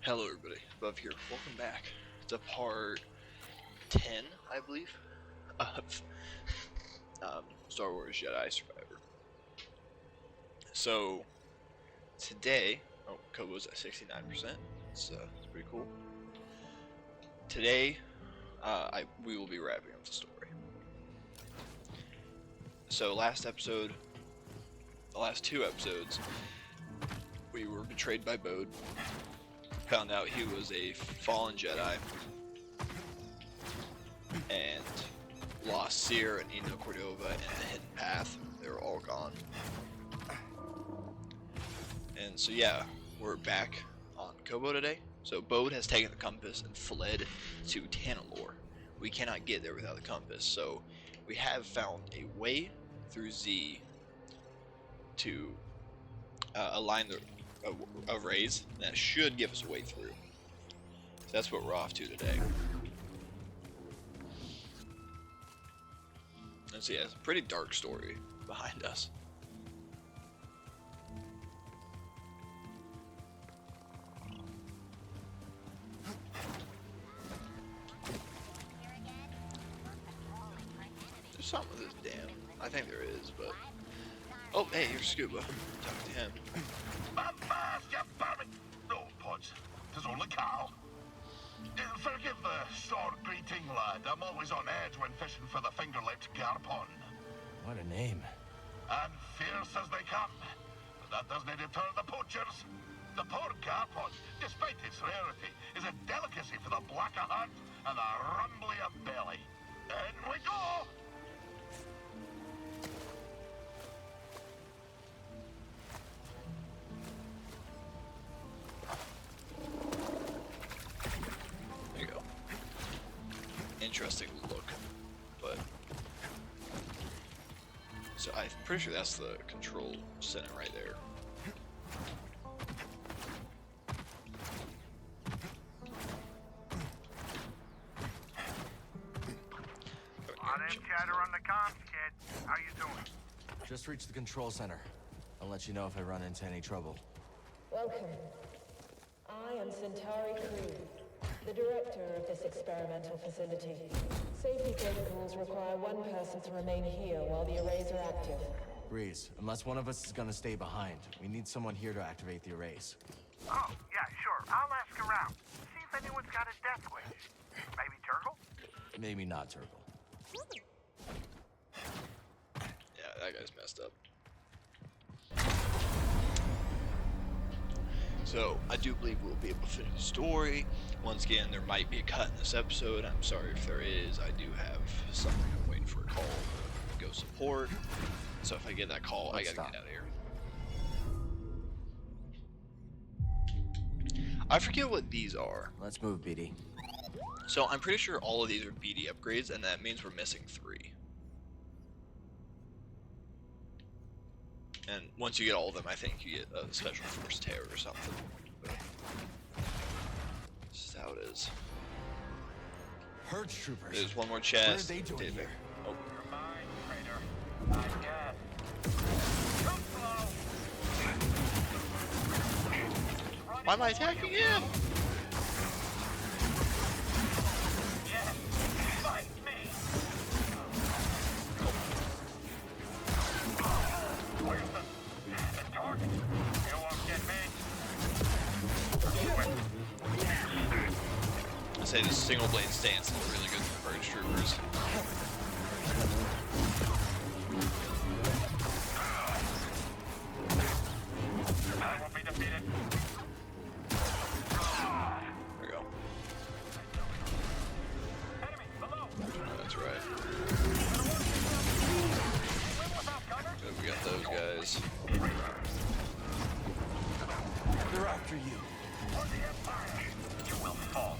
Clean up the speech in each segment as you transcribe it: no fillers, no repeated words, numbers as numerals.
Hello everybody, Above here. Welcome back to part 10, I believe, of Star Wars Jedi Survivor. So, today, Kobo's at 69%, it's pretty cool. Today, we will be wrapping up the story. So the last two episodes, we were betrayed by Bode. Found out he was a fallen Jedi and lost Seer and Eno Cordova in a hidden path. They were all gone. And so yeah, we're back on Kobo today. So Bode has taken the compass and fled to Tanalorr. We cannot get there without the compass, so we have found a way through Z to align the arrays that should give us a way through. So that's what we're off to today. And so yeah, it's a pretty dark story behind us. There's something with this dam. I think there is, but oh, hey, here's Scuba. Talk to him. No, Pods. 'Tis only Carl. Forgive the short greeting, lad. I'm always on edge when fishing for the finger-lipped Garpon. What a name. And fierce as they come. But that doesn't deter the poachers. The poor Garpon, despite its rarity, is a delicacy for the black of heart and the rumbly of belly. In we go! Interesting look, but so I'm pretty sure that's the control center right there. Lot of chatter on the comms, kid. How you doing? Just reached the control center. I'll let you know if I run into any trouble. Welcome. I am Centauri Crew, the director of this experimental facility. Safety protocols require one person to remain here while the arrays are active. Breeze, unless one of us is gonna stay behind, we need someone here to activate the arrays. Oh, yeah, sure. I'll ask around. See if anyone's got a death wish. Maybe Turgle? Maybe not Turtle. Yeah, that guy's messed up. So, I do believe we'll be able to finish the story. Once again, there might be a cut in this episode. I'm sorry if there is. I do have something. I'm waiting for a call to go support. So if I get that call, I gotta get out of here. I forget what these are. Let's move, BD. So I'm pretty sure all of these are BD upgrades, and that means we're missing 3. And once you get all of them, I think you get a special force tear or something. But this is how it is. Purge troopers. There's one more chest. What are they doing here? Oh. You're mine, traitor. I guess. Too slow. Why am I attacking him? Yeah, fight me. Where's the target? You won't get me. I say this single blade stance is really good for purge troopers. I won't be defeated. There we go. Enemy below. Oh, that's right. Swim without cover. Good, we got those guys. They're after you. For the Empire, you will fall.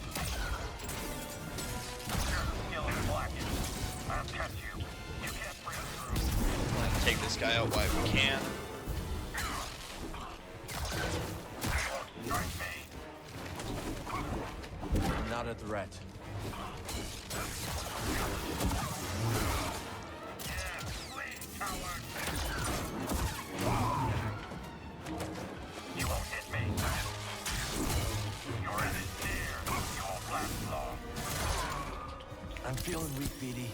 Your skill is blackened. I'll catch you. You can't break through. Take this guy out while we can. Strike me. I'm not a threat. Yeah, flee, coward. You won't hit me. You're I'm feeling weak, BD.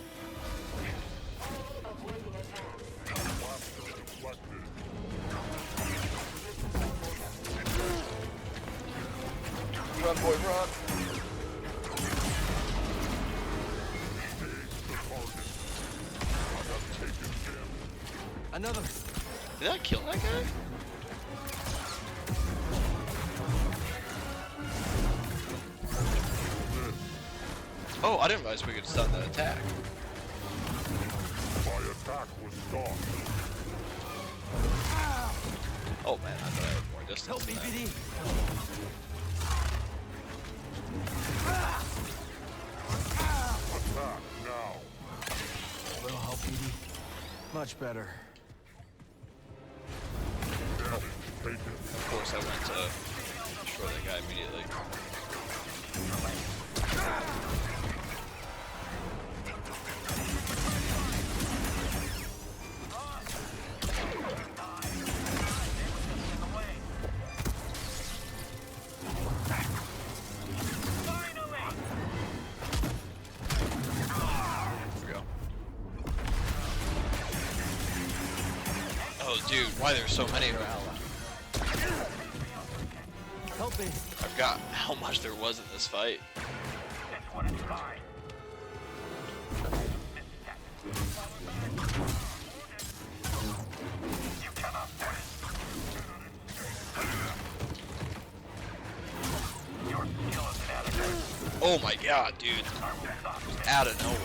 Run, boy, run. Another. Did I kill that guy? Oh, I didn't realize we could stun that attack. My attack was stopped. Oh man, I thought I had more distance. Help me, than that. BD. Attack now. A little help, BD. Much better. Damage taken. Of course, I went to destroy that guy immediately. Here we go. Oh, dude, why there's so many around? Help me. I forgot how much there was in this fight. This one is mine. You cannot win. Your skill is inadequate. Oh my god, dude. I will not stand. Out of nowhere.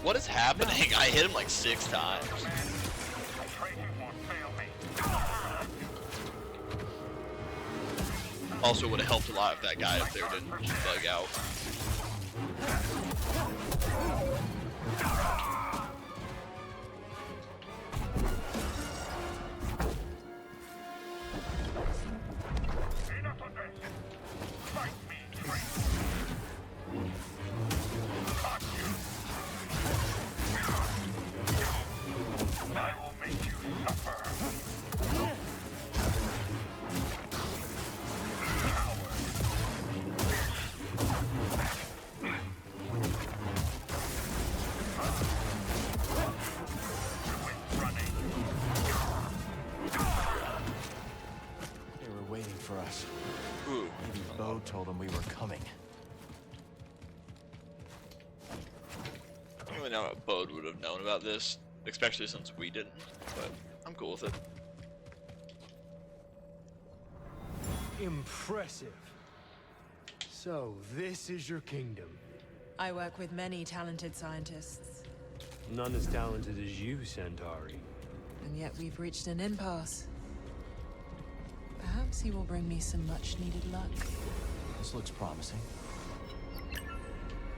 What is happening? I hit him like 6 times. Training won't fail me. Also would have helped a lot if that guy up there didn't bug out. Enough of this. Fight me, traitor. Fuck you. I will make you suffer. They were waiting for us. Ooh. Maybe Bo told them we were coming. I don't really know what Bode would have known about this, especially since we didn't, but I'm cool with it. Impressive. So, this is your kingdom. I work with many talented scientists, None as talented as you, Centauri. and yet we've reached an impasse. Perhaps he will bring me some much-needed luck. This looks promising.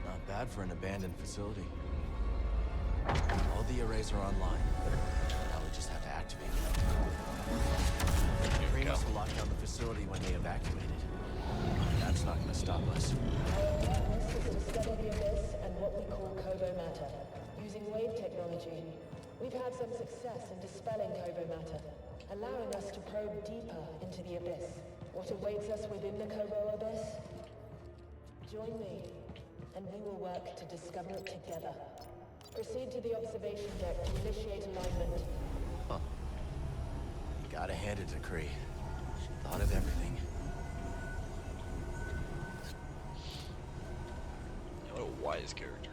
Not bad for an abandoned facility. All the arrays are online. Now we just have to activate them. Kree must have locked down the facility when they evacuated. That's not gonna stop us. This is to study the abyss and what we call Kobo matter. Using wave technology, we've had some success in dispelling Kobo matter, allowing us to probe deeper into the abyss. What awaits us within the Kobo abyss? Join me, and we will work to discover it together. Proceed to the observation deck to initiate alignment. Gotta hand it to Kree. She thought of everything. What a wise character.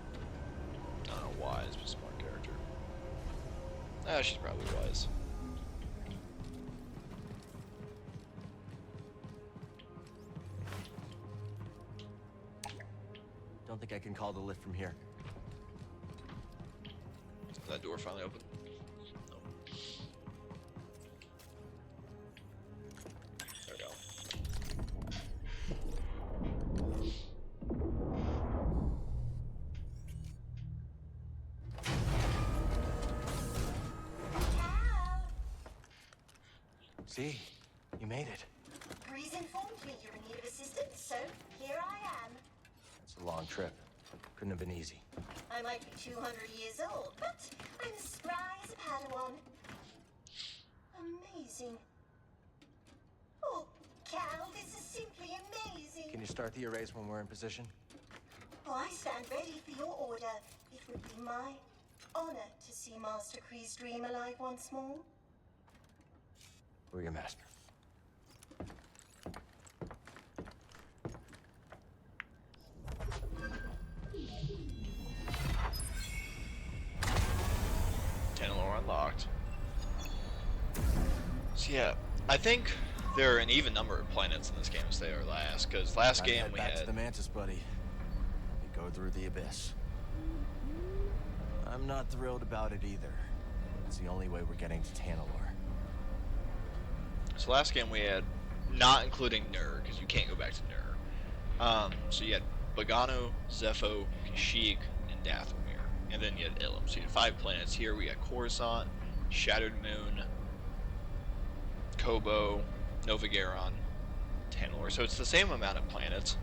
Not a wise, but smart character. Ah, she's probably wise. Don't think I can call the lift from here. Is that door finally open? No. There we go. See? You made it. Breeze informed me you're in need of assistance, so here I am. It's a long trip. Couldn't have been easy. I might be 200 years old, but I'm as spry as a Padawan. Amazing. Oh, Cal, this is simply amazing. Can you start the arrays when we're in position? Oh, I stand ready for your order. It would be my honor to see Master Kree's dream alive once more. We're your master. Tanalorr unlocked. So yeah, I think there are an even number of planets in this game as they are last, because last game we back to had... the Mantis, buddy. We go through the abyss. I'm not thrilled about it either. It's the only way we're getting to Tanalorr. So last game we had, not including Nur, because you can't go back to Nur. So you had Bogano, Zepho, Kashyyyk, and Dathomir. And then you had Ilum. So you had 5 planets. Here we got Coruscant, Shattered Moon, Kobo, Novigaron, Tanalorr. So it's the same amount of planets,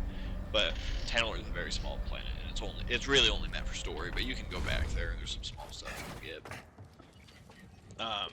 but Tanalorr is a very small planet, and it's really only meant for story. But you can go back there, and there's some small stuff you can get. Yeah.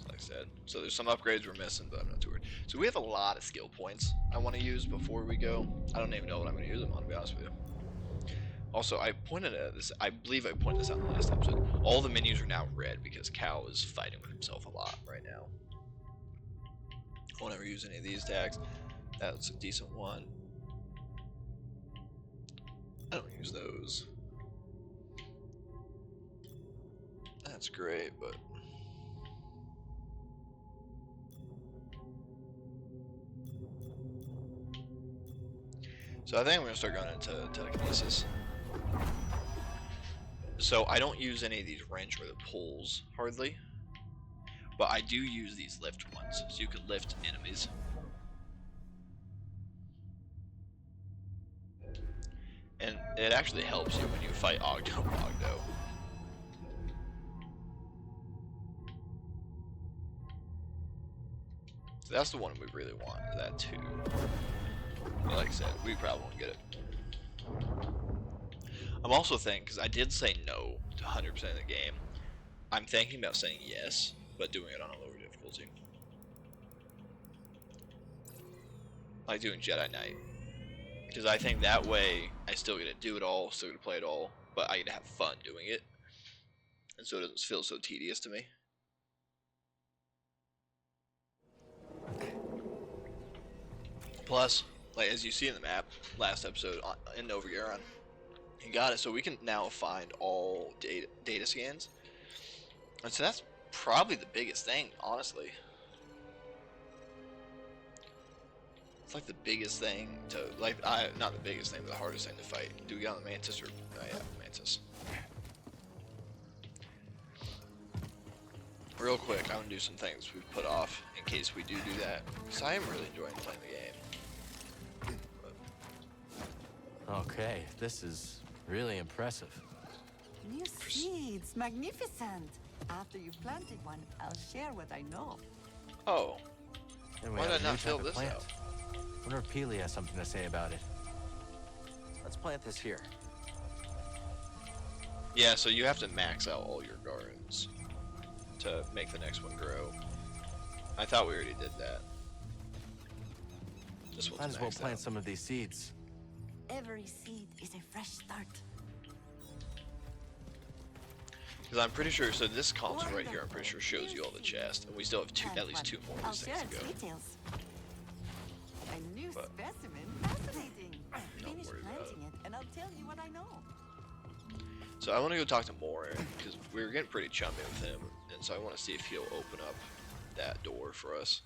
Like I said, so there's some upgrades we're missing, but I'm not too worried. So we have a lot of skill points I want to use before we go. I don't even know what I'm going to use them on, to be honest with you. Also, I pointed at this, I believe I pointed this out in the last episode. All the menus are now red because Cal is fighting with himself a lot right now. I won't ever use any of these tags. That's a decent one. I don't use those. That's great, but... So I think I'm going to start going into telekinesis. So I don't use any of these wrench or the pulls, hardly. But I do use these lift ones, so you can lift enemies. And it actually helps you when you fight Ogdo. So that's the one we really want, is that too. But like I said, we probably won't get it. I'm also thinking, because I did say no to 100% of the game, I'm thinking about saying yes, but doing it on a lower difficulty. Like doing Jedi Knight. Because I think that way, I still get to do it all, still get to play it all, but I get to have fun doing it. And so it doesn't feel so tedious to me. Plus, like as you see in the map, last episode in Novigaron, you got it, so we can now find all data scans. And so that's probably the biggest thing, honestly. It's like the biggest thing to, like, not the biggest thing, but the hardest thing to fight. Do we get on the Mantis or, oh yeah, Mantis. Real quick, I want to do some things we've put off in case we do that. Because I am really enjoying playing the game. Okay, this is really impressive. New seeds, magnificent. After you've planted one, I'll share what I know. Oh. And we Why have did I a new not fill type of this plant. out? Wonder if Peely has something to say about it. Let's plant this here. Yeah, so you have to max out all your gardens to make the next one grow. I thought we already did that. This one's Might as well maxed plant out. some of these seeds. Every seed is a fresh start. Because I'm pretty sure, so this console right here, I'm pretty sure shows you all the chests, and we still have at least 2 more of I'll these share things to its go. details. A new But- specimen, fascinating. Don't Finish worry about planting it, and I'll tell you what I know. So I want to go talk to Morin, because we were getting pretty chummy with him, and so I want to see if he'll open up that door for us.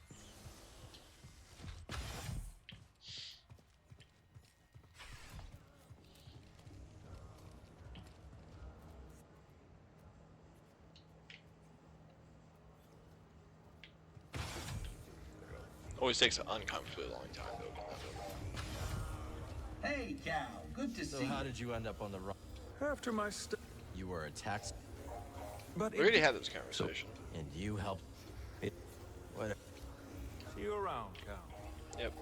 Always takes an uncomfortably long time to open that door. Hey, Cal. Good to So see how you. did you end up on the run? After my st- You were attacked, But We already had this conversation. and you helped. What? see you around, Cal. Yep.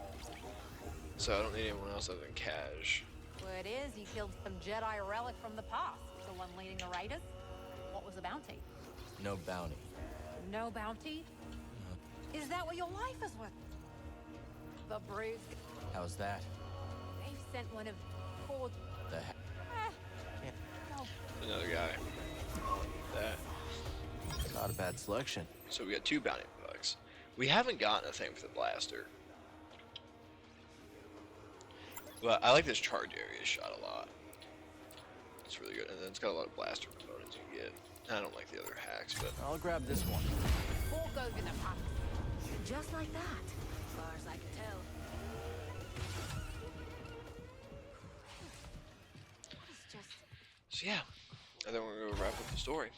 So I don't need anyone else other than Cash. Well, it is. You killed some Jedi relic from the past. The one leading the raiders. What was the bounty? No bounty. No bounty? Is that what your life is worth? The bruised. How's that? They've sent one of Ford's. The heck? Oh, Another guy. That. Not a bad selection. So we got 2 bounty bucks. We haven't gotten a thing for the blaster. But I like this charge area shot a lot. It's really good. And then it's got a lot of blaster components you can get. I don't like the other hacks, but I'll grab this one. Fork over the pump. Just like that. As far as I can tell. It's just. so yeah. And then we're gonna wrap up the story.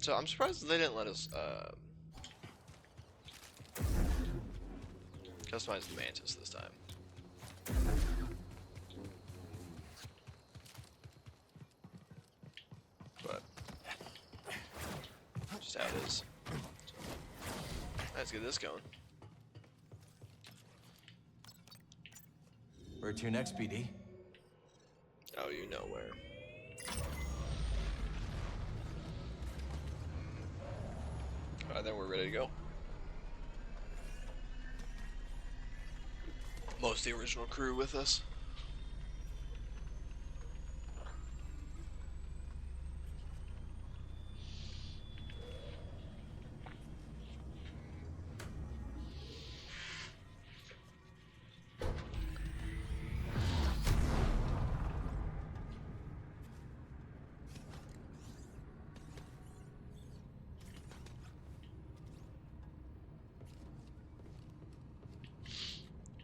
So I'm surprised they didn't let us customize the mantis this time. But just how it is. So, let's get this going. Where to next, BD? Oh, you know where. Alright, then we're ready to go. Most of the original crew with us.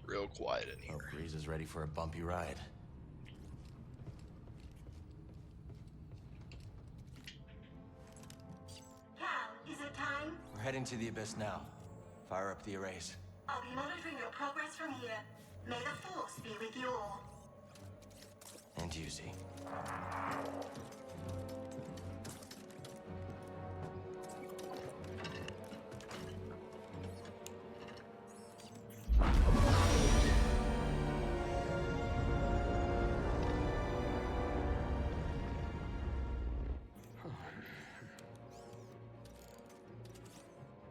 Real quiet in here. Hope Breeze is ready for a bumpy ride. Cal, is it time? We're heading to the Abyss now. Fire up the arrays. I'll be monitoring your progress from here. May the Force be with you all. And you, Z.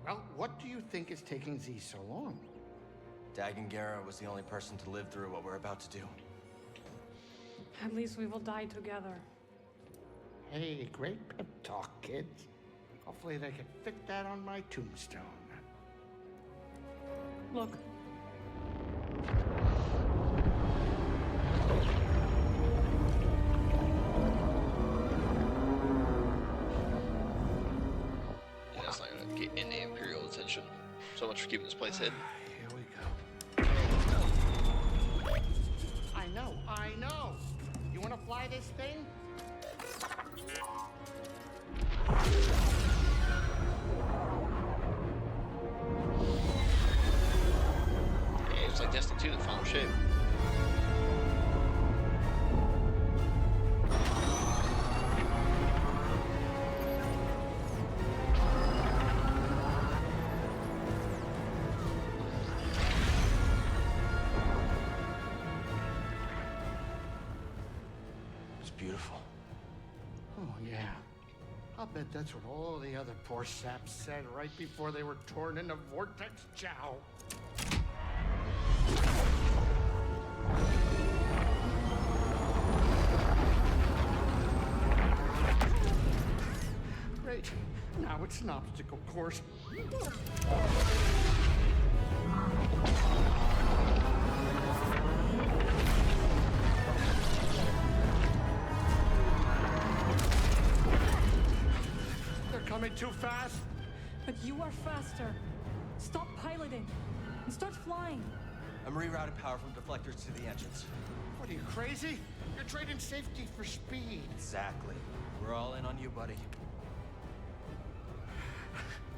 Well, what do you think is taking Z so long? Dagengara was the only person to live through what we're about to do. At least we will die together. Hey, great pep talk, kids. Hopefully they can fit that on my tombstone. Look. Yeah, that's not gonna get any Imperial attention. So much for keeping this place hidden. Here we go. I know. You want to fly this thing? Yeah, it's like Destiny 2, the final shape. It's beautiful. Oh, yeah. I'll bet that's what all the other poor saps said right before they were torn into Vortex Chow. Great. Now it's an obstacle course. They're coming too fast. But you are faster. Stop piloting and start flying. I'm rerouting power from deflectors to the engines. What are you, crazy? You're trading safety for speed. Exactly. We're all in on you, buddy.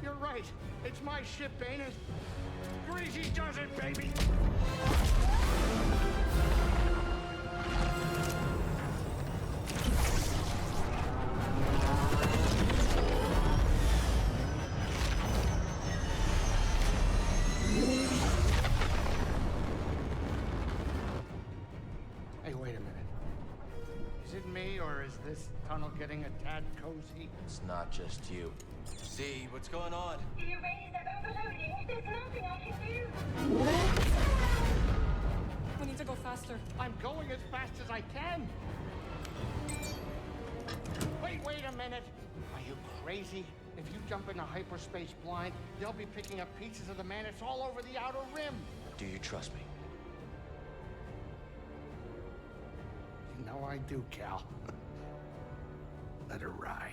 You're right. It's my ship, ain't it? Greasy does it, baby! Hey, wait a minute. Is it me, or is this tunnel getting a tad cozy? It's not just you. Z, what's going on? The arrays are overloading. There's nothing I can do. We need to go faster. I'm going as fast as I can. Wait a minute. Are you crazy? If you jump into hyperspace blind, they'll be picking up pieces of the Mantis all over the outer rim. Do you trust me? You know I do, Cal. Let her ride.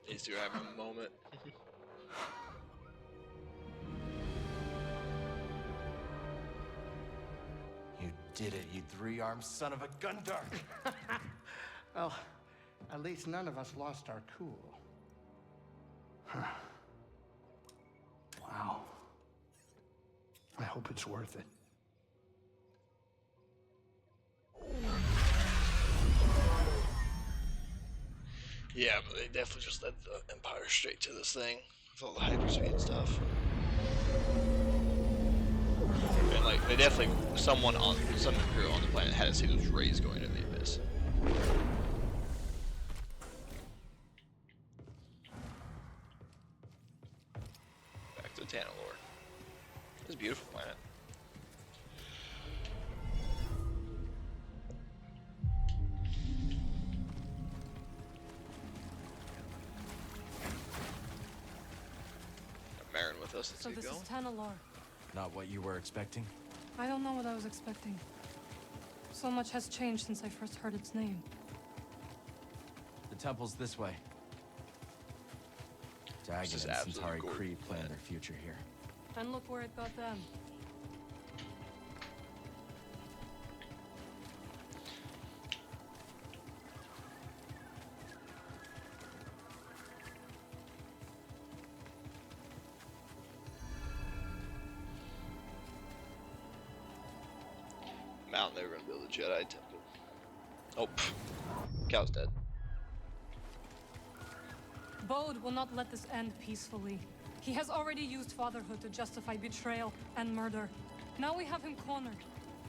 These two are having a moment. You did it, you three-armed son of a Gundar! Well, at least none of us lost our cool. Huh. Wow. I hope it's worth it. Yeah, but they definitely just led the Empire straight to this thing with all the hyperspeed stuff. And like, they definitely, some crew on the planet had to see those rays going into the abyss. Back to Tanalorr. It's a beautiful planet. Marin with us. So this is Tanalorr. Not what you were expecting? I don't know what I was expecting. So much has changed since I first heard its name. The temple's this way. Dagon This is and absolutely Centauri gorgeous Kree plan planet. their future here. And look where it got them. Mountain they were gonna build a Jedi temple. Oh, pff. Cow's dead. Bode will not let this end peacefully. He has already used fatherhood to justify betrayal and murder. Now we have him cornered,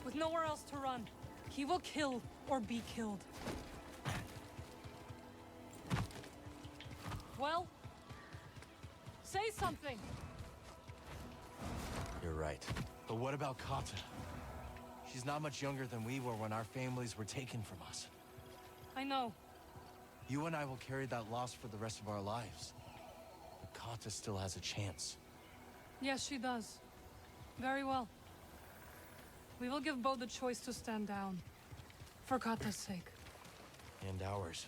with nowhere else to run. He will kill or be killed. Well, say something. You're right. But what about Kata? She's not much younger than we were when our families were taken from us. I know. You and I will carry that loss for the rest of our lives. But Kata still has a chance. Yes, she does. Very well. We will give Bo the choice to stand down. For Kata's sake. And ours.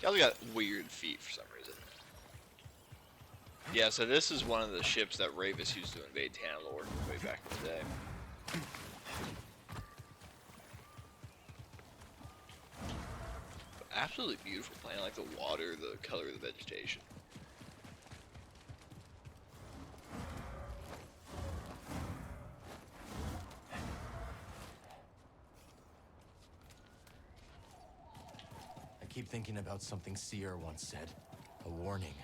Cow's got weird feet for some reason. Yeah, so this is one of the ships that Ravis used to invade Tanalorr way back in the day. Absolutely beautiful planet, like the water, the color of the vegetation. I keep thinking about something Seer once said. A warning.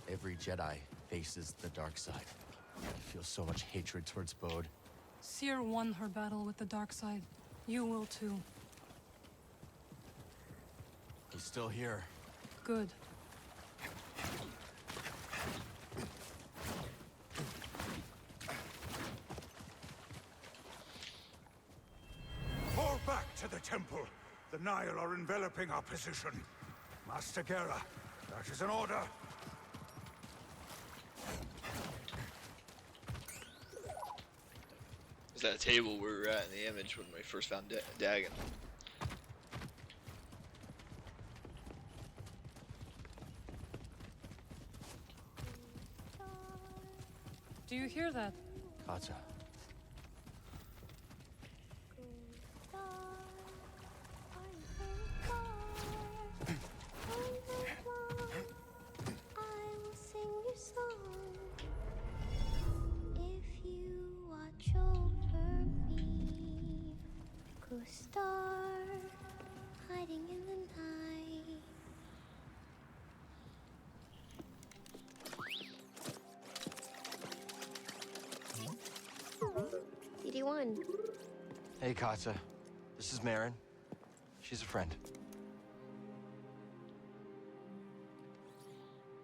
Every Jedi faces the dark side. I feel so much hatred towards Bode. Seer won her battle with the dark side. You will too. He's still here. Good. temple. The Nile are enveloping our position. Master Gera, that is an order. Is that table where we were at in the image when we first found Dagon? Do you hear that? Kata. Star hiding in the night. BD1. Hey, Kata. This is Marin. She's a friend.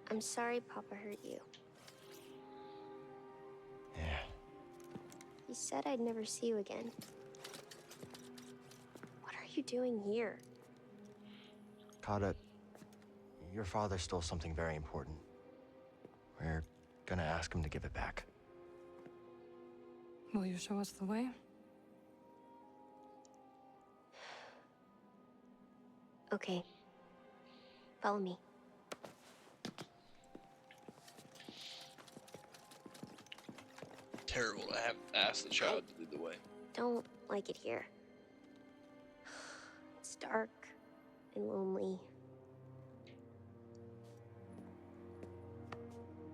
I'm sorry Papa hurt you. Yeah. He said I'd never see you again. What are you doing here? Kata, your father stole something very important. We're gonna ask him to give it back. Will you show us the way? Okay. Follow me. Terrible to have asked the child to lead the way. Don't like it here. It's dark and lonely.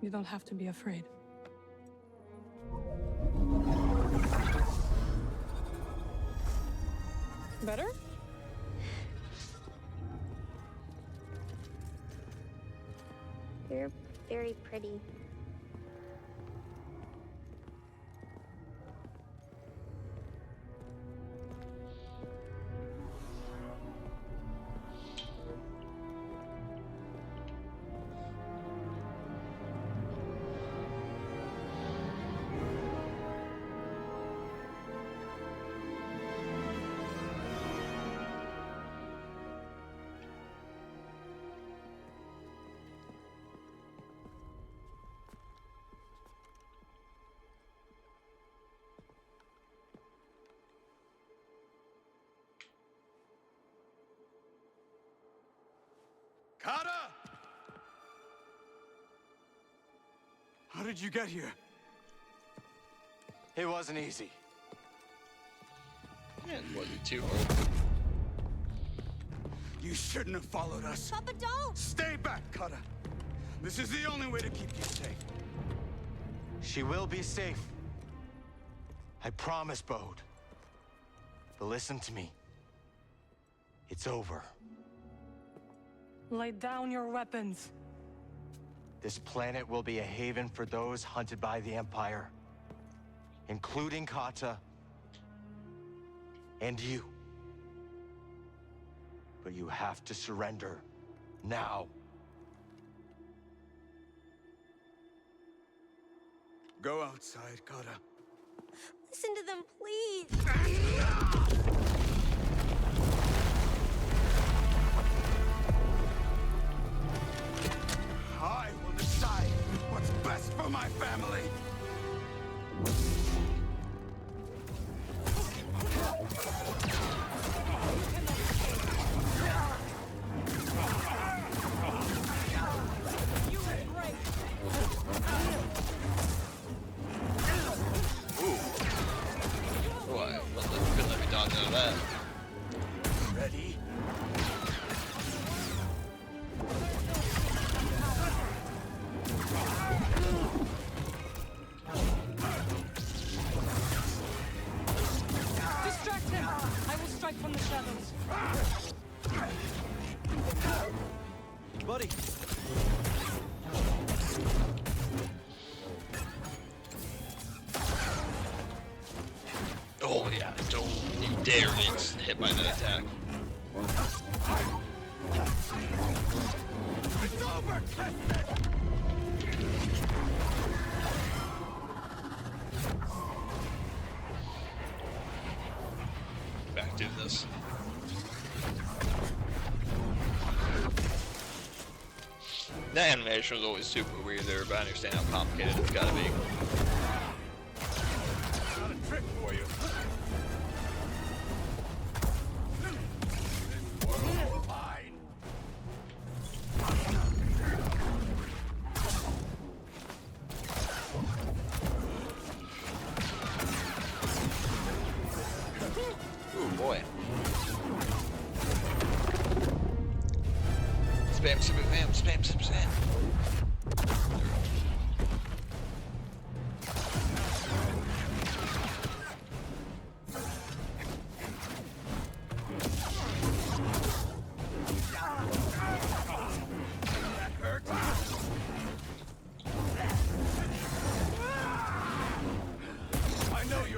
You don't have to be afraid. Better? You're very pretty. Kata! How did you get here? It wasn't easy. And wasn't too hard. You shouldn't have followed us. Papa, don't! Stay back, Kata. This is the only way to keep you safe. She will be safe. I promise, Bode. But listen to me. It's over. Lay down your weapons. This planet will be a haven for those hunted by the Empire, including Kata and you. But you have to surrender now. Go outside, Kata. Listen to them, please! I will decide what's best for my family. Why? Couldn't let me dodge out of that. Ready? Distract him! I will strike from the shadows. Buddy! Oh yeah, don't you dare get hit by that attack. It's over, Kesmet! Back to this. The animation was always super weird there, but I understand how complicated it's gotta be. Got a trick for you. Fine. Ooh, boy. Spam, spam, spam, spam, spam.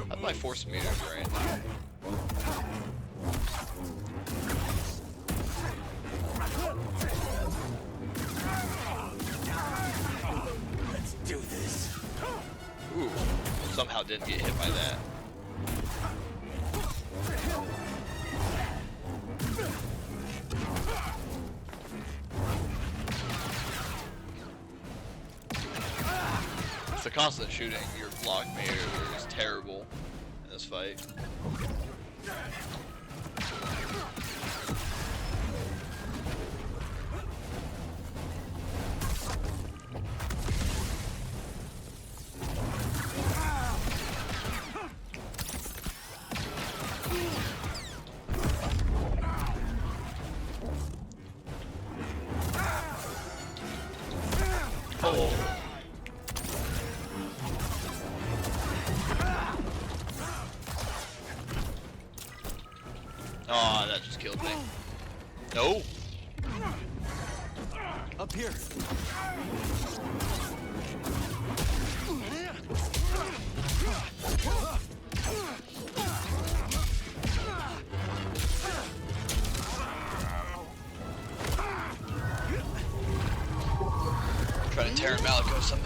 That's my force meters, right? Let's do this. Ooh, somehow didn't get hit by that. It's the constant shooting. Your block meter is terrible in this fight. Oh. Oh, that just killed me. No. Up here. Trying to tear him out, go some.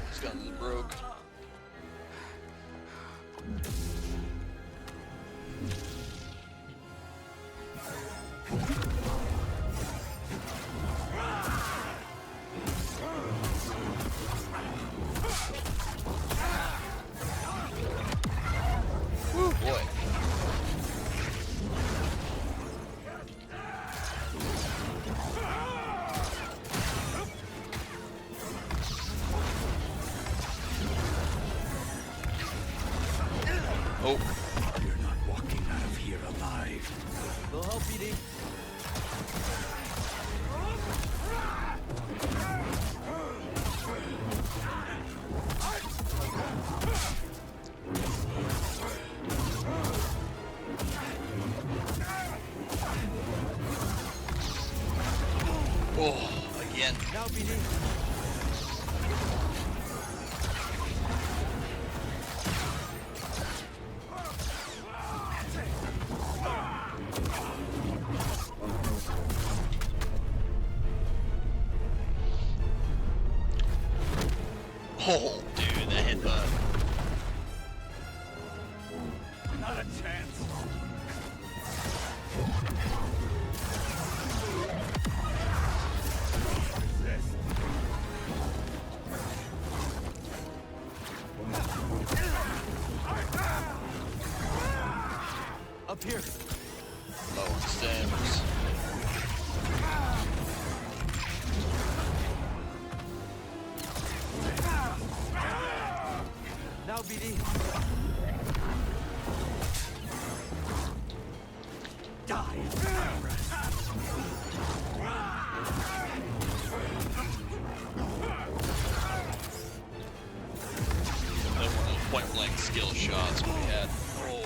This gun is broke. Woo, boy. Oh. You're not walking out of here alive. We'll help you, D. Oh, again. Now, BD. Oh, dude, that hit the. Not a chance. Resist. Up here. Low on stems. Now, BD. One of those point-blank skill shots we had. Oh.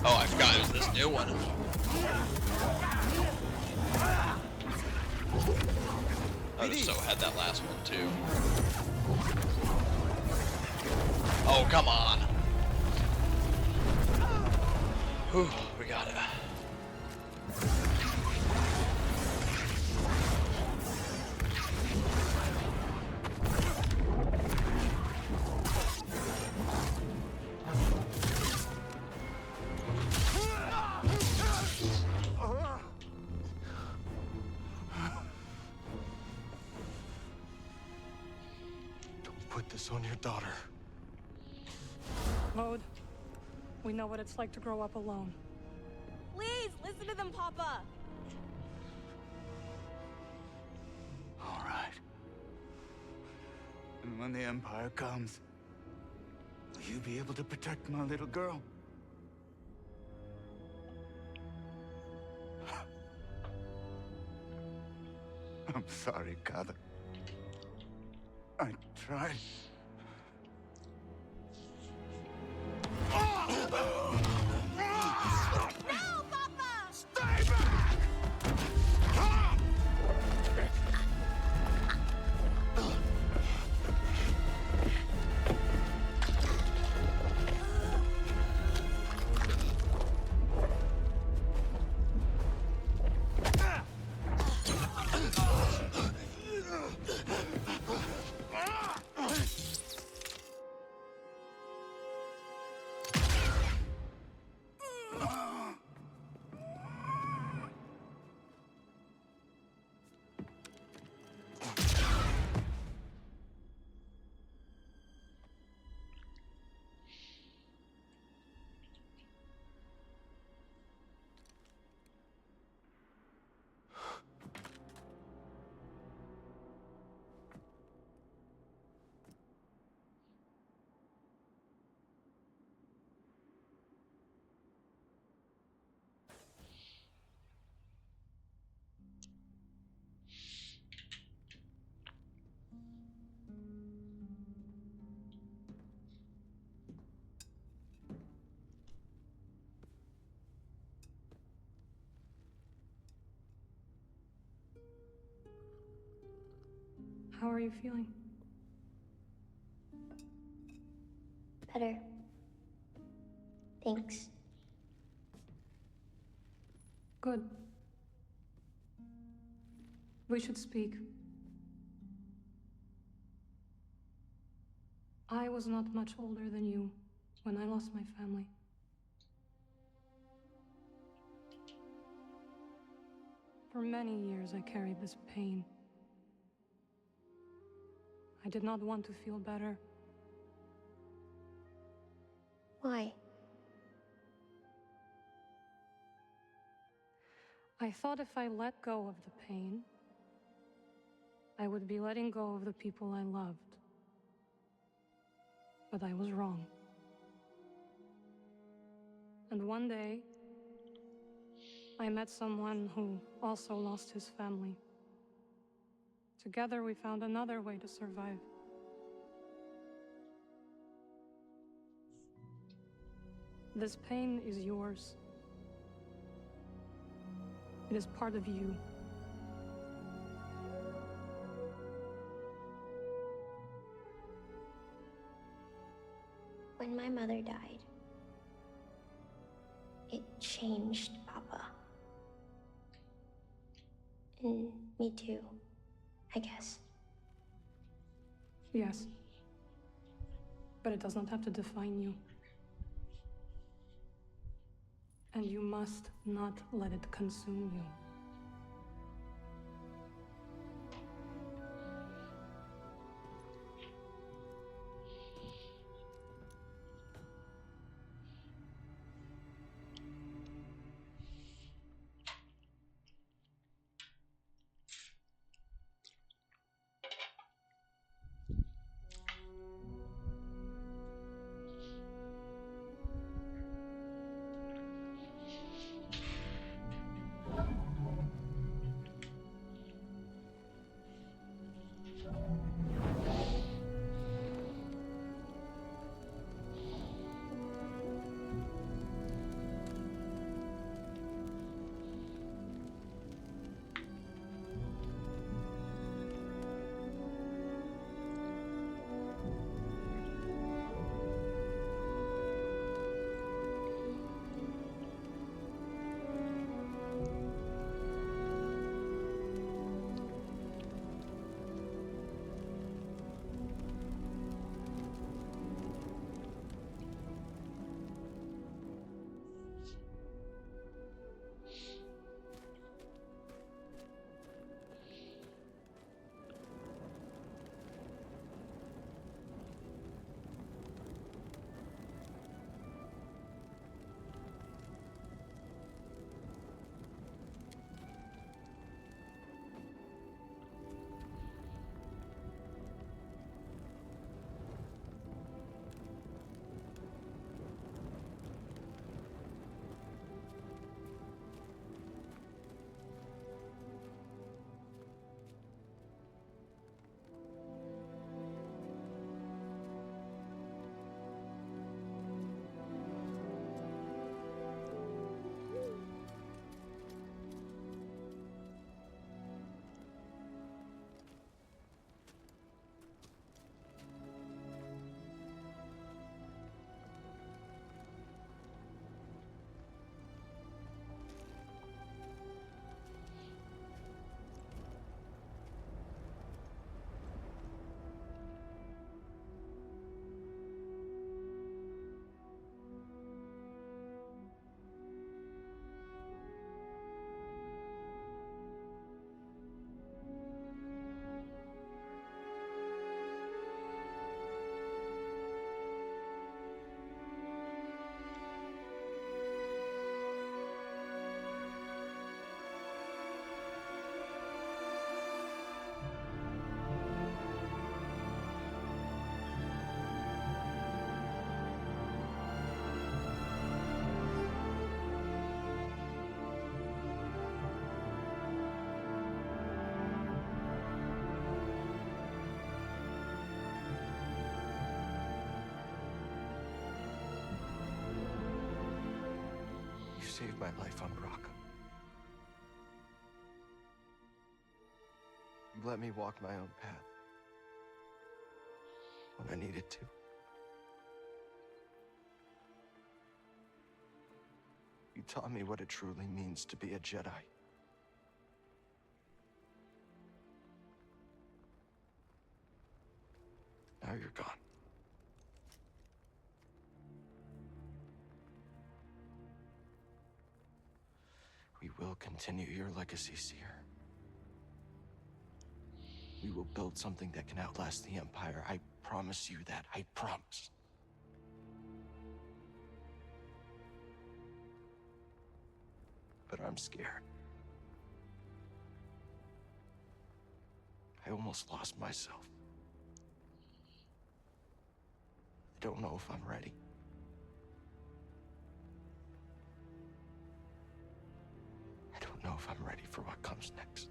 Oh, I forgot it was this new one. I just so had that last one too. Oh, come on. Whew, we got it. Put this on your daughter. Bode, we know what it's like to grow up alone. Please, listen to them, Papa! All right. And when the Empire comes, will you be able to protect my little girl? I'm sorry, Father. I tried. No, Papa! Stay back! How are you feeling? Better. Thanks. Good. We should speak. I was not much older than you when I lost my family. For many years I carried this pain. I did not want to feel better. Why? I thought if I let go of the pain, I would be letting go of the people I loved. But I was wrong. And one day, I met someone who also lost his family. Together we found another way to survive. This pain is yours. It is part of you. When my mother died, it changed Papa. And me too, I guess. Yes. But it does not have to define you. And you must not let it consume you. saved my life on Bracca. You let me walk my own path when I needed to. You taught me what it truly means to be a Jedi. Now you're gone. We will continue your legacy, Seer. We will build something that can outlast the Empire. I promise you that. I promise. But I'm scared. I almost lost myself. I don't know if I'm ready. I don't know if I'm ready for what comes next.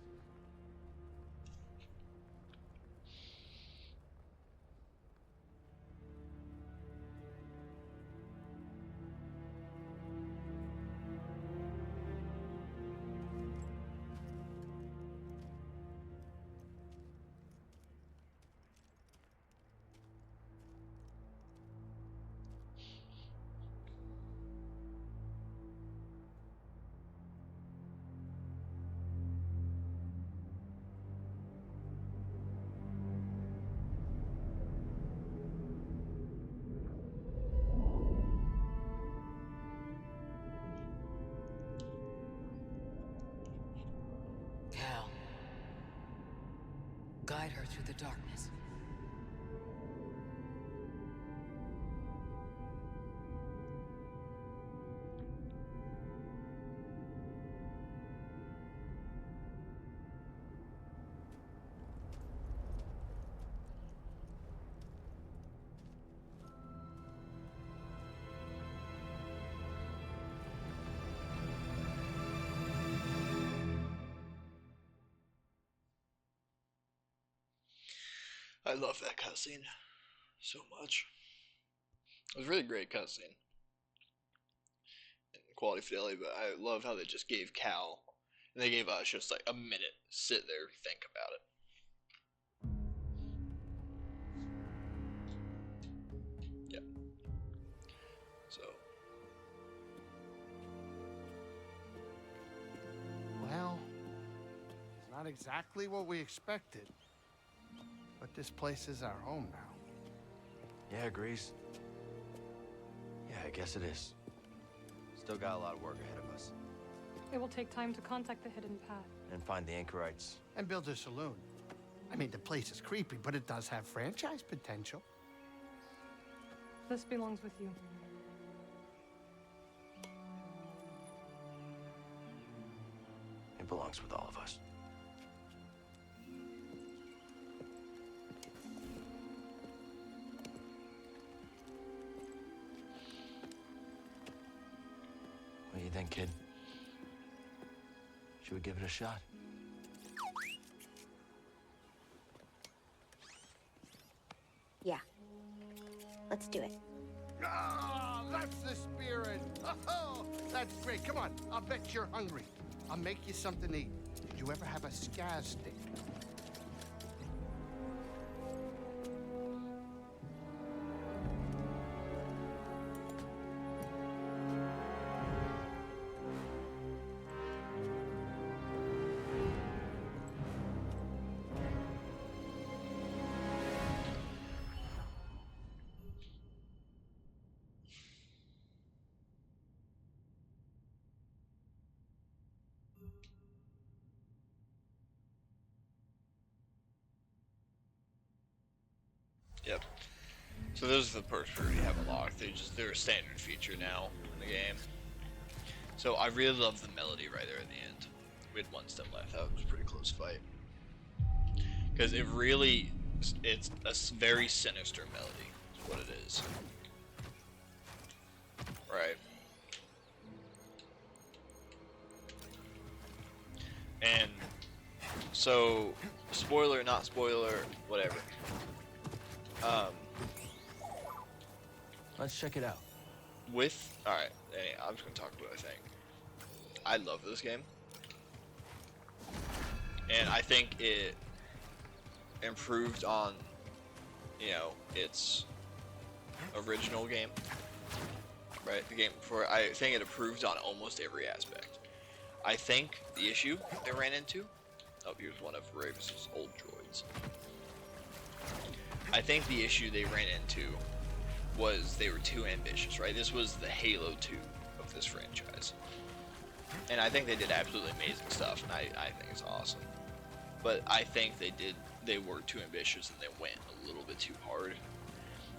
Cal. Guide her through the darkness. I love that cutscene so much. It was a really great cutscene. And quality fidelity, but I love how they just gave Cal, and they gave us just like a minute, sit there, think about it. Yep. So. Well, it's not exactly what we expected. But this place is our home now. Yeah, Grease. Yeah, I guess it is. Still got a lot of work ahead of us. It will take time to contact the hidden path. And find the anchorites. And build a saloon. I mean, the place is creepy, but it does have franchise potential. This belongs with you. It belongs with all of us. What do you think, kid? Should we give it a shot? Yeah. Let's do it. Ah, that's the spirit. Oh, that's great. Come on, I'll bet you're hungry. I'll make you something to eat. Did you ever have a scaz stick? Yep. So those are the perks we already have unlocked. They're a standard feature now in the game. So I really love the melody right there at the end. We had one step left. That was a pretty close fight. Because it's a very sinister melody, is what it is. Right. And so, spoiler, not spoiler, whatever. Let's check it out. Alright, I'm just gonna talk about what I think. I love this game, and I think it improved on, you know, its original game, right? The game before. I think it improved on almost every aspect. I think the issue they ran into. Oh, here's one of Ravis's old droids. I think the issue they ran into was they were too ambitious, right? This was the Halo 2 of this franchise. And I think they did absolutely amazing stuff, and I think it's awesome. But I think they were too ambitious and they went a little bit too hard.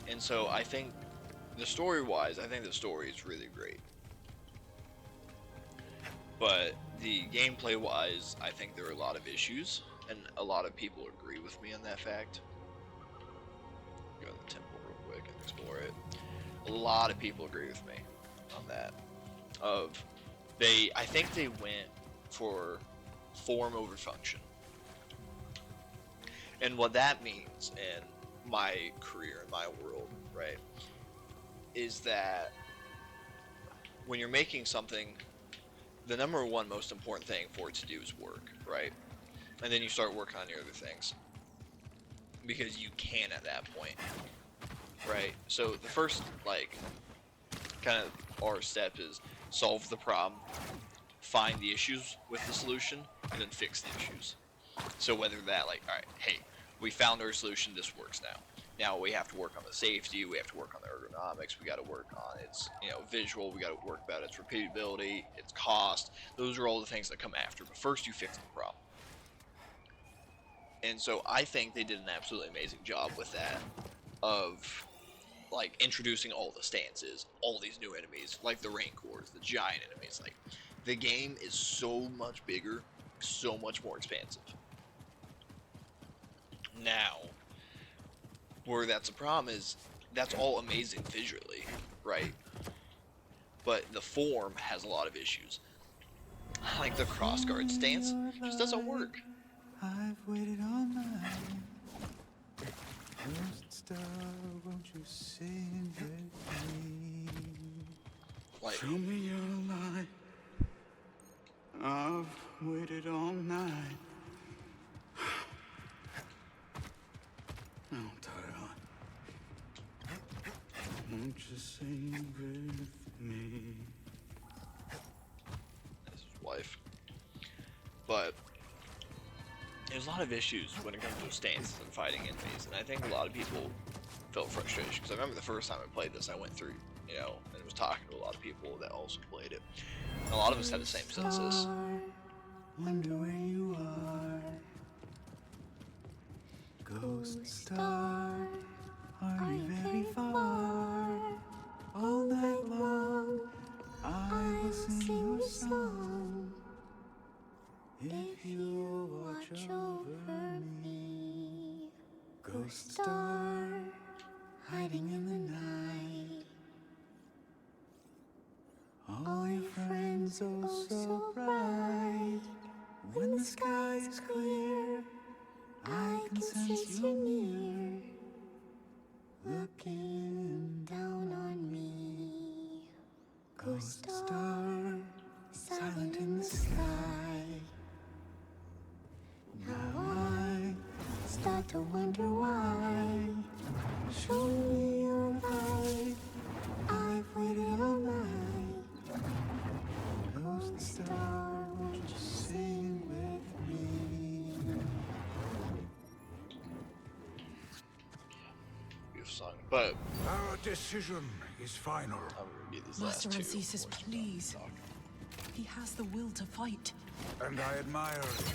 And so I think the story-wise, I think the story is really great. But the gameplay-wise, I think there are a lot of issues, and a lot of people agree with me on that fact. Go to the temple real quick and explore it. A lot of people agree with me on that. I think they went for form over function. And what that means in my career, in my world, right, is that when you're making something, the number one most important thing for it to do is work, right? And then you start working on your other things. Because you can at that point, right? So the first, like, kind of our step is solve the problem, find the issues with the solution, and then fix the issues. So whether that, like, alright, hey, we found our solution, this works now. Now we have to work on the safety, we have to work on the ergonomics, we got to work on its, you know, visual, we got to work about its repeatability, its cost. Those are all the things that come after, but first you fix the problem. And so I think they did an absolutely amazing job with that, of like introducing all the stances, all these new enemies, like the Rancors, the giant enemies. Like, the game is so much bigger, so much more expansive. Now, where that's a problem is, that's all amazing visually, right? But the form has a lot of issues. Like the crossguard stance just doesn't work. I've waited all night. Ghost star, won't you sing with me? Like, show me your light. I've waited all night. Now, Tyler, won't you sing with me? That's his wife. But there's a lot of issues when it comes to stances and fighting enemies, and I think a lot of people felt frustration, because I remember the first time I played this, I went through, you know, and was talking to a lot of people that also played it. And a lot of us had the same census. Wonder where you are. Ghost star, are you very far? All night long, I will sing your song. If you watch over me, ghost star, hiding in the night. All your friends oh so bright. When the sky is clear, I can sense you near, looking down on me. Ghost star, silent in the sky. Now I start to wonder why. Show me your light. I've waited all night. Ghost star, won't you sing with me? Beautiful song, but our decision is final. I'm gonna get these Master last two. Ancesis, please. He has the will to fight. And I admire it.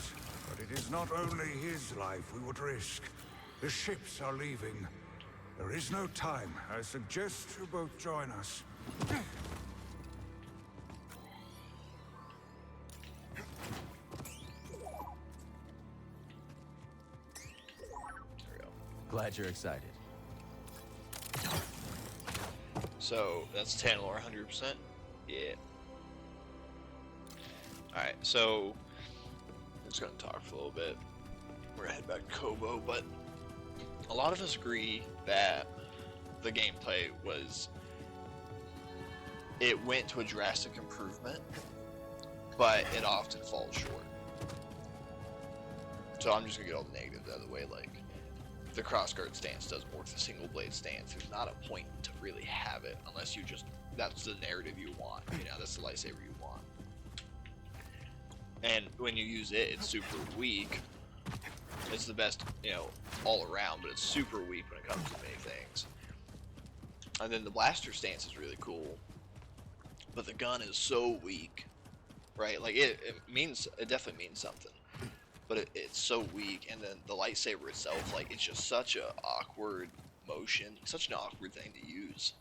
But it is not only his life we would risk. The ships are leaving. There is no time. I suggest you both join us. Glad you're excited. So that's Tanalorr 100%. Yeah. Alright, so I'm just gonna talk for a little bit. We're gonna head back to Kobo, but a lot of us agree that the gameplay it went to a drastic improvement but it often falls short. So I'm just gonna get all the negatives out of the way. Like, the crossguard stance doesn't work. The single blade stance, there's not a point to really have it unless you just, that's the narrative you want. You know, that's the lightsaber you want. And when you use it, it's super weak. It's the best, you know, all around, but it's super weak when it comes to many things. And then the blaster stance is really cool, but the gun is so weak, right? Like, it definitely means something, but it's so weak. And then the lightsaber itself, like, it's just such a awkward motion, such an awkward thing to use.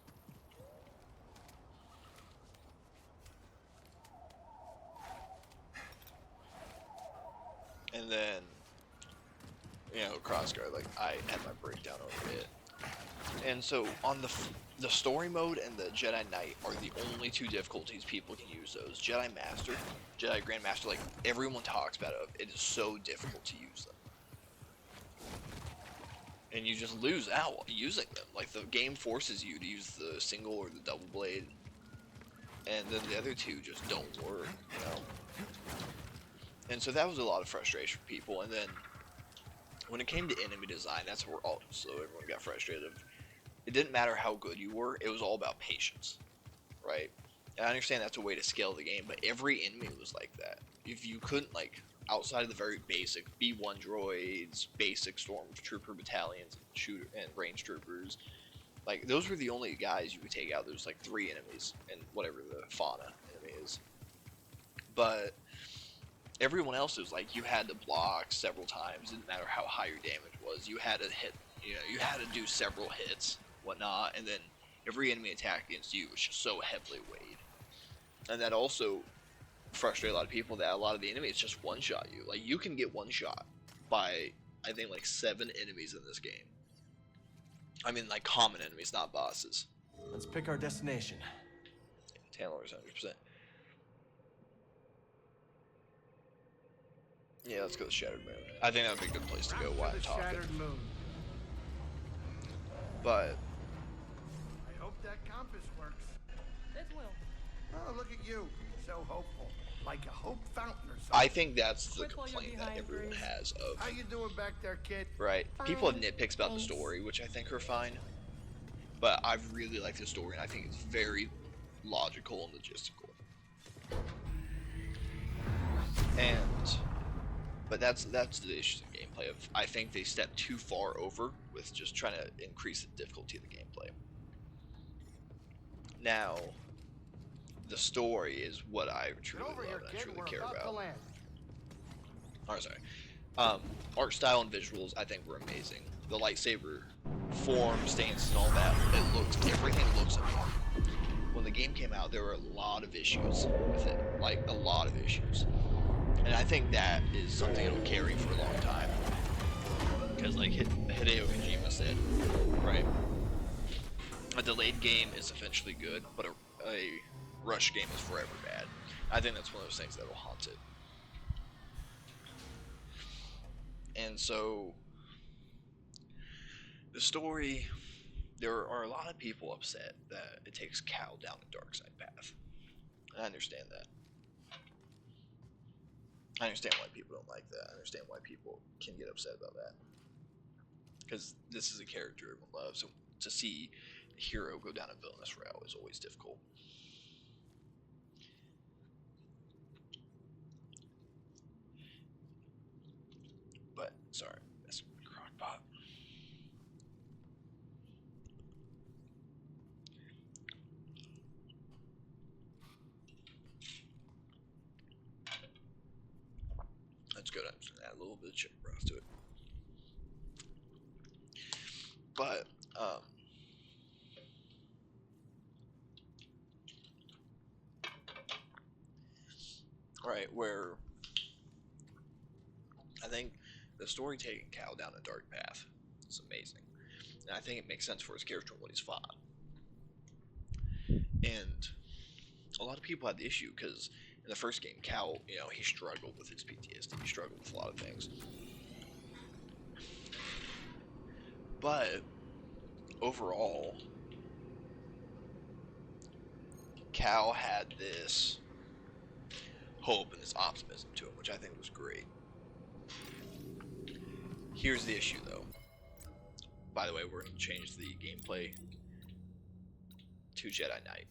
And then, you know, crossguard, like, I had my breakdown over it. And so on the story mode and the Jedi Knight are the only two difficulties people can use those. Jedi Master, Jedi Grandmaster, like, everyone talks about it. It is so difficult to use them. And you just lose out using them. Like, the game forces you to use the single or the double blade. And then the other two just don't work, you know? And so that was a lot of frustration for people. And then when it came to enemy design, that's where also everyone got frustrated. It didn't matter how good you were, it was all about patience, right? And I understand that's a way to scale the game, but every enemy was like that. If you couldn't, like, outside of the very basic B1 droids, basic stormtrooper battalions, and range troopers, like, those were the only guys you could take out. There's like 3 enemies and whatever the fauna enemy is. But everyone else was like, you had to block several times. Didn't matter how high your damage was. You had to hit, you know, you had to do several hits, whatnot, and then every enemy attack against you was just so heavily weighed. And that also frustrated a lot of people, that a lot of the enemies just one-shot you. Like, you can get one-shot by, I think, like 7 enemies in this game. I mean, like, common enemies, not bosses. Let's pick our destination. Tanalorr is 100%. Yeah, let's go to Shattered Moon. I think that would be a good place to go while I'm talking. Shattered Moon. But I hope that compass works. It will. Oh, look at you. So hopeful. Like a hope fountain or something. I think that's the complaint that everyone has of... How you doing back there, kid? Right. People have nitpicks about the story, which I think are fine. But I really like the story, and I think it's very logical and logistical. But that's the issue in gameplay. I think they stepped too far over with just trying to increase the difficulty of the gameplay. Now, the story is what I truly love and I truly care about. Oh, sorry. Art style and visuals, I think, were amazing. The lightsaber form, stance, and all that, everything looks amazing. When the game came out, there were a lot of issues with it. Like, a lot of issues. And I think that is something it'll carry for a long time. Because, like Hideo Kojima said, right? A delayed game is eventually good, but a rush game is forever bad. I think that's one of those things that will haunt it. And so, the story, there are a lot of people upset that it takes Cal down the dark side path. I understand that. I understand why people don't like that. I understand why people can get upset about that. Because this is a character everyone loves. So to see a hero go down a villainous route is always difficult. But, sorry, that's crockpot. That's good. I'm just gonna add a little bit of chicken broth to it. But, right, where I think the story taking Cal down a dark path is amazing. And I think it makes sense for his character and what he's fought. And a lot of people had the issue because in the first game, Cal, you know, he struggled with his PTSD. He struggled with a lot of things. But overall, Cal had this hope and this optimism to him, which I think was great. Here's the issue, though. By the way, we're going to change the gameplay to Jedi Knight.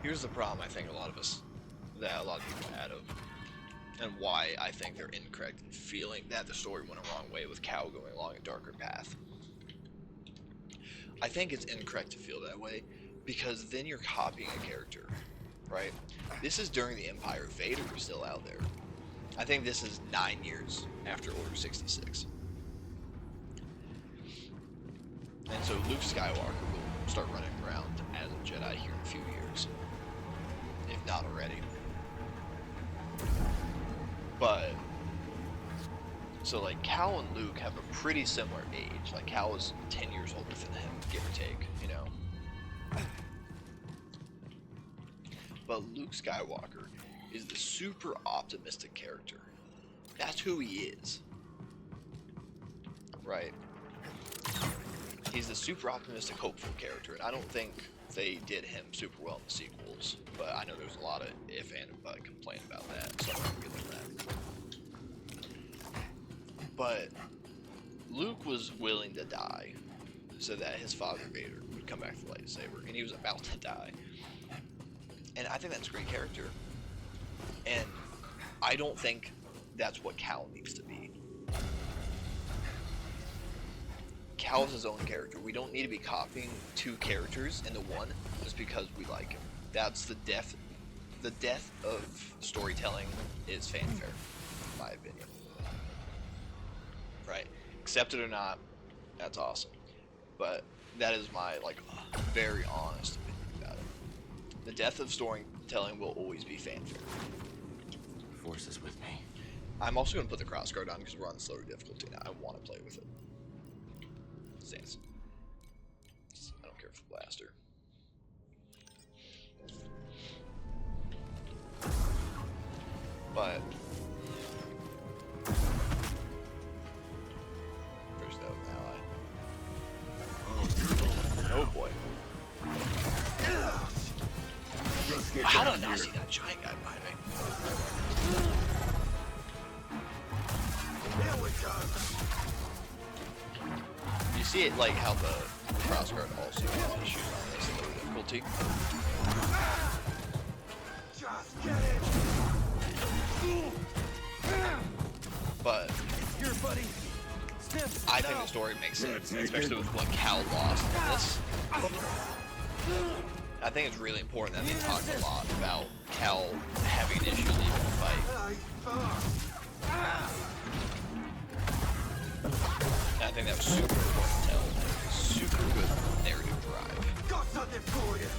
Here's the problem I think a lot of people had of, and why I think they're incorrect in feeling that the story went a wrong way with Cal going along a darker path. I think it's incorrect to feel that way because then you're copying a character, right? This is during the Empire. Vader was still out there. I think this is 9 years after Order 66. And so Luke Skywalker will start running around as a Jedi here in a few years, if not already. But, so like Cal and Luke have a pretty similar age. Like Cal is 10 years older than him, give or take, you know. But Luke Skywalker is the super optimistic character. That's who he is. Right? He's the super optimistic, hopeful character, and I don't think they did him super well in the sequels, but I know there's a lot of if and but complaint about that, so I'm not gonna get into that. But Luke was willing to die so that his father Vader would come back to the lightsaber, and he was about to die. And I think that's a great character. And I don't think that's what Cal needs to be. Cal is his own character. We don't need to be copying two characters into one just because we like him. That's the death. The death of storytelling is fanfare, in my opinion. Right? Accept it or not, that's awesome. But that is my very honest opinion about it. The death of storytelling will always be fanfare. Force is with me. I'm also going to put the crossguard on because we're on the slower difficulty now. I want to play with it. Stance. I don't care for the blaster. But there's no ally. Oh boy. How did I not see that giant guy behind me? Here we go. You see it like how the crossguard also has issues on this low difficulty. Just get it. But here, buddy. I think the story makes sense, especially with what Cal lost in this. I think it's really important that they talk a lot about Cal having an issue leaving the fight. And I think that was super important to tell. Super good narrative drive. Got something for you.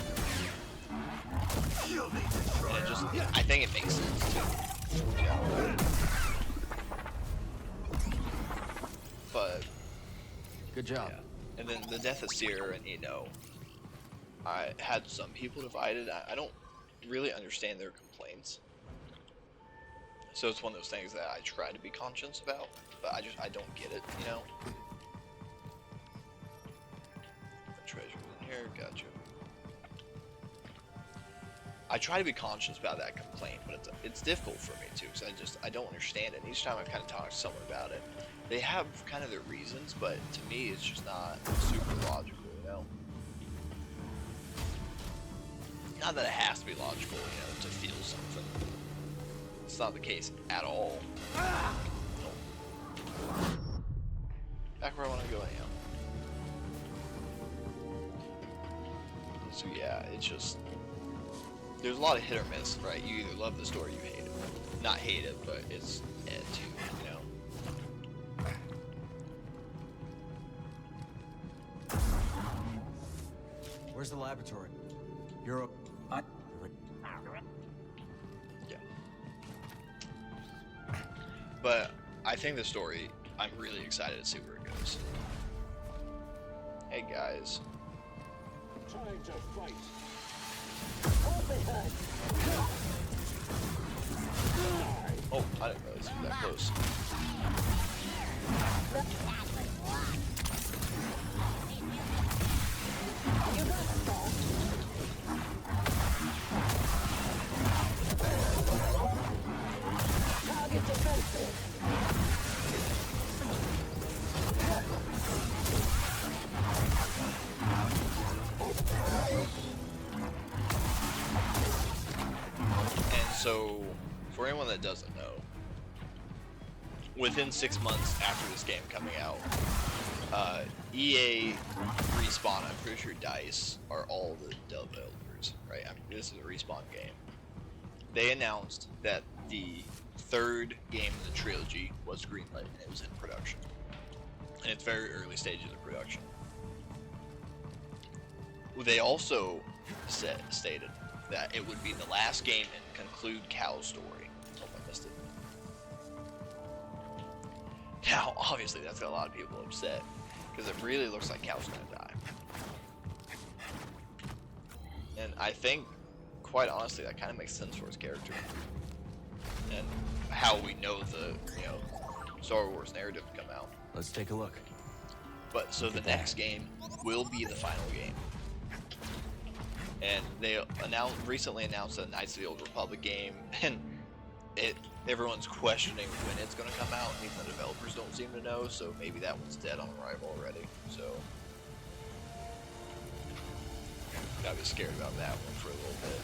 You'll need to try. And it just, I think it makes sense too. But good job. Yeah. And then the death of Seer and Eno, I had some people divided. I don't really understand their complaints. So it's one of those things that I try to be conscious about, but I don't get it, you know? The treasure's in here, gotcha. I try to be conscious about that complaint, but it's difficult for me too, because I don't understand it. And each time I've kind of talked to someone about it, they have kind of their reasons, but to me it's just not super logical, you know? Not that it has to be logical, you know, to feel something. It's not the case at all. Back where I want to go anyhow. So yeah, it's just, there's a lot of hit or miss, right? You either love the story or you hate it. Not hate it, but it's too, you know? Where's the laboratory? You're Yeah. But I think the story, I'm really excited to see where it goes. Hey guys. Trying to fight. Oh, I didn't realize it was that close. So, for anyone that doesn't know, within 6 months after this game coming out, EA, Respawn, I'm pretty sure DICE are all the developers, right? I mean, this is a Respawn game. They announced that the third game in the trilogy was greenlit and it was in production. In its very early stages of production. They also stated that it would be the last game and conclude Cal's story. Hope I missed it. Now, obviously, that's got a lot of people upset because it really looks like Cal's gonna die. And I think, quite honestly, that kind of makes sense for his character and how we know the Star Wars narrative to come out. Let's take a look. But so the next game will be the final game. And they recently announced a Knights of the Old Republic game, and everyone's questioning when it's going to come out, and even the developers don't seem to know, so maybe that one's dead on arrival already. So gotta be scared about that one for a little bit.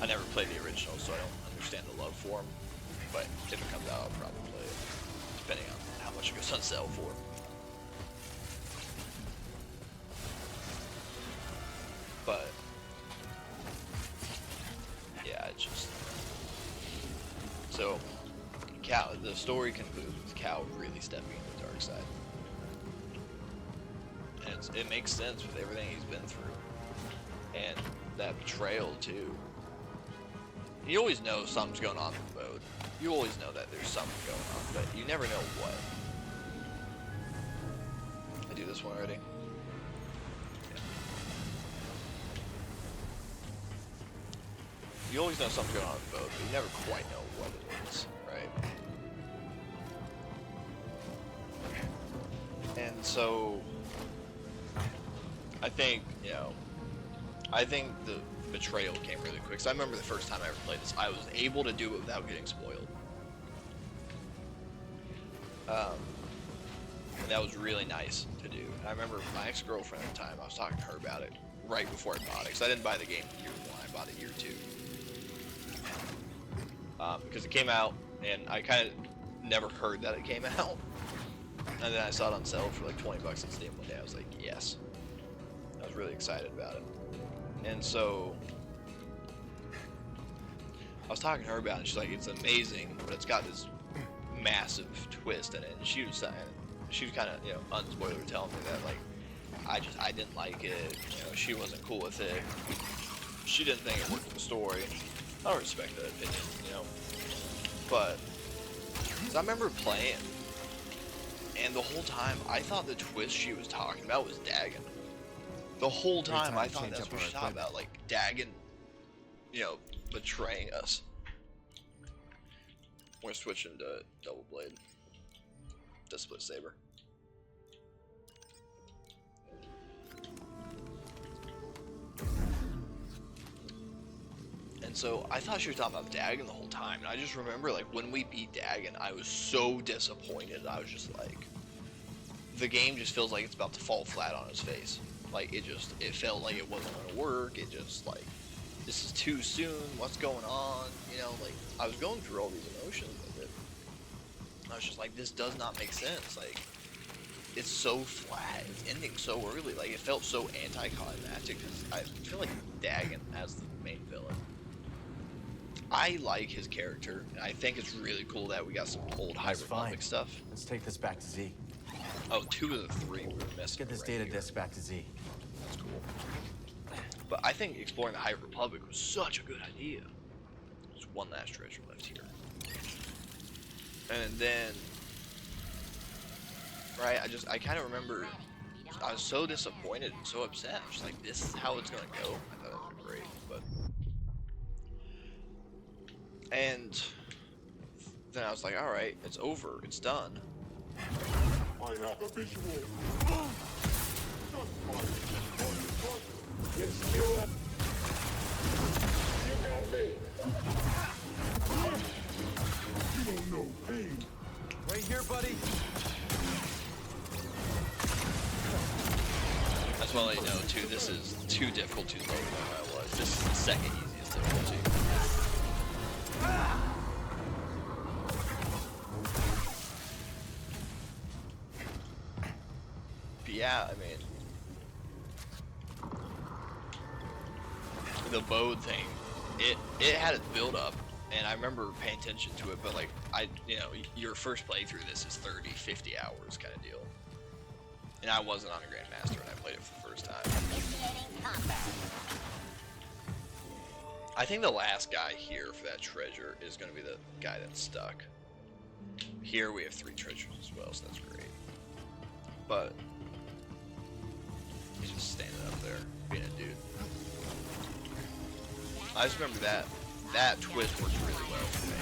I never played the original, so I don't understand the love for them, but if it comes out, I'll probably play it, depending on how much it goes on sale for. But yeah, it's just so Cal. The story concludes with Cal really stepping into the dark side, and it makes sense with everything he's been through, and that betrayal too. You always know something's going on with the boat. You always know that there's something going on, but you never know what. I do this one already. You always know something's going on with the boat, but you never quite know what it is, right? And so, I think the betrayal came really quick. Cause I remember the first time I ever played this, I was able to do it without getting spoiled. And that was really nice to do. I remember my ex-girlfriend at the time, I was talking to her about it right before I bought it, because I didn't buy the game year 1, I bought it year 2. Because it came out, and I kind of never heard that it came out. And then I saw it on sale for like 20 bucks on Steam one day. I was like, yes. I was really excited about it. And so I was talking to her about it, and she's like, it's amazing, but it's got this massive twist in it. And she was kind of, unspoiler telling me that, like, I didn't like it, she wasn't cool with it. She didn't think it worked for the story. I respect that opinion, But, cause I remember playing, and the whole time, I thought the twist she was talking about was Dagon. The whole time, I thought that's what she was talking about, like, Dagon, betraying us. We're switching to Double Blade. The split saber. And so I thought she was talking about Dagon the whole time, and I just remember, like, when we beat Dagon, I was so disappointed. I was just like, the game just feels like it's about to fall flat on its face. Like, it felt like it wasn't gonna work. It just, like, this is too soon. What's going on? Like, I was going through all these emotions with it. I was just like, this does not make sense. Like, it's so flat. It's ending so early. Like, it felt so anticlimactic. I feel like Dagon as the main villain. I like his character, and I think it's really cool that we got some old High Republic stuff. Let's take this back to Z. Oh, 2 of the 3 were missing. Let's get this data disk back to Z. That's cool. But I think exploring the High Republic was such a good idea. There's one last treasure left here. And then, right, I kind of remember, I was so disappointed and so upset. I was like, this is how it's going to go. I thought it would be great, but... And then I was like, alright, it's over, it's done. I have a visual. You got me. You don't know pain. Right here, buddy. I just want to let you know, too, this is 2 difficulties lower than I was. This is the second easiest difficulty. yeah, I mean, the Bode thing, it had its build up, and I remember paying attention to it, but like, you know, your first playthrough this is 30, 50 hours kind of deal. And I wasn't on a Grandmaster when I played it for the first time. I think the last guy here for that treasure is going to be the guy that's stuck. Here we have 3 treasures as well, so that's great. But he's just standing up there, being a dude. I just remember that twist worked really well for me.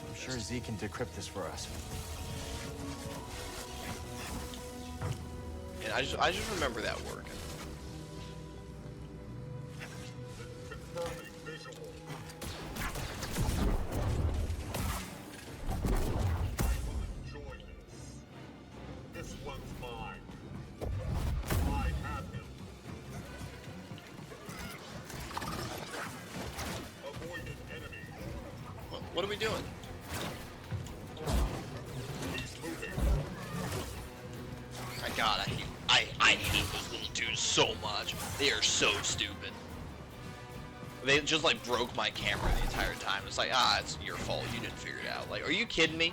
I'm sure Z can decrypt this for us. And I just remember that working. This one's mine. I have him. Avoided enemy. What are we doing? He's moving. My God, I hate those little dudes so much. They are so stupid. They just like broke my camera the entire time. It's like, it's your fault. You didn't figure it out. Like, are you kidding me?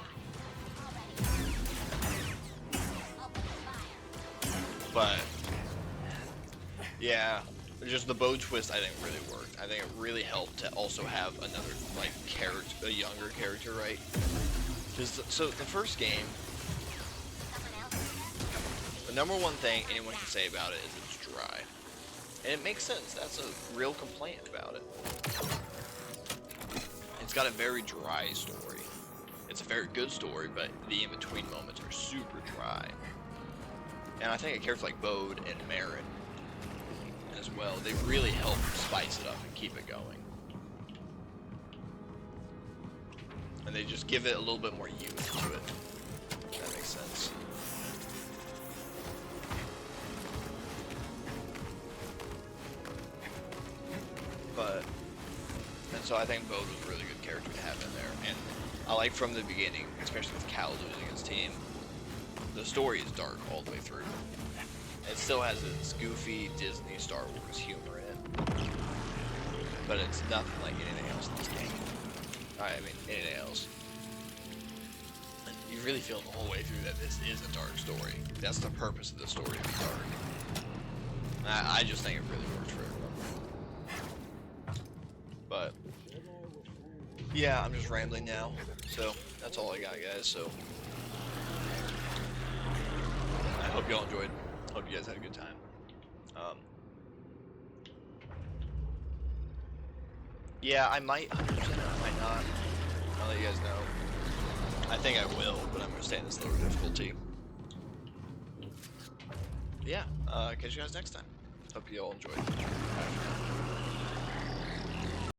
But yeah, just the Bode twist I think really worked. I think it really helped to also have another like character, a younger character, right? Because so the first game, the number one thing anyone can say about it is it's dry, and it makes sense. That's a real complaint about it. It's got a very dry story. It's a very good story, but the in-between moments are super dry. And I think a character like Bode and Marin as well, they really help spice it up and keep it going. And they just give it a little bit more youth to it. If that makes sense. And so I think Bode was a really good character to have in there. And I like from the beginning, especially with Cal losing his team, the story is dark all the way through. It still has its goofy Disney Star Wars humor in it, but it's nothing like anything else in this game. I mean, anything else. And you really feel the whole way through that this is a dark story. That's the purpose of the story, to be dark. I just think it really works for everyone. But yeah, I'm just rambling now. So that's all I got, guys. So I hope y'all enjoyed. Hope you guys had a good time. Yeah, I might 100%, I might not. I'll let you guys know. I think I will, but I'm gonna stay in this lower difficulty. Yeah, catch you guys next time. Hope you all enjoyed. Bye.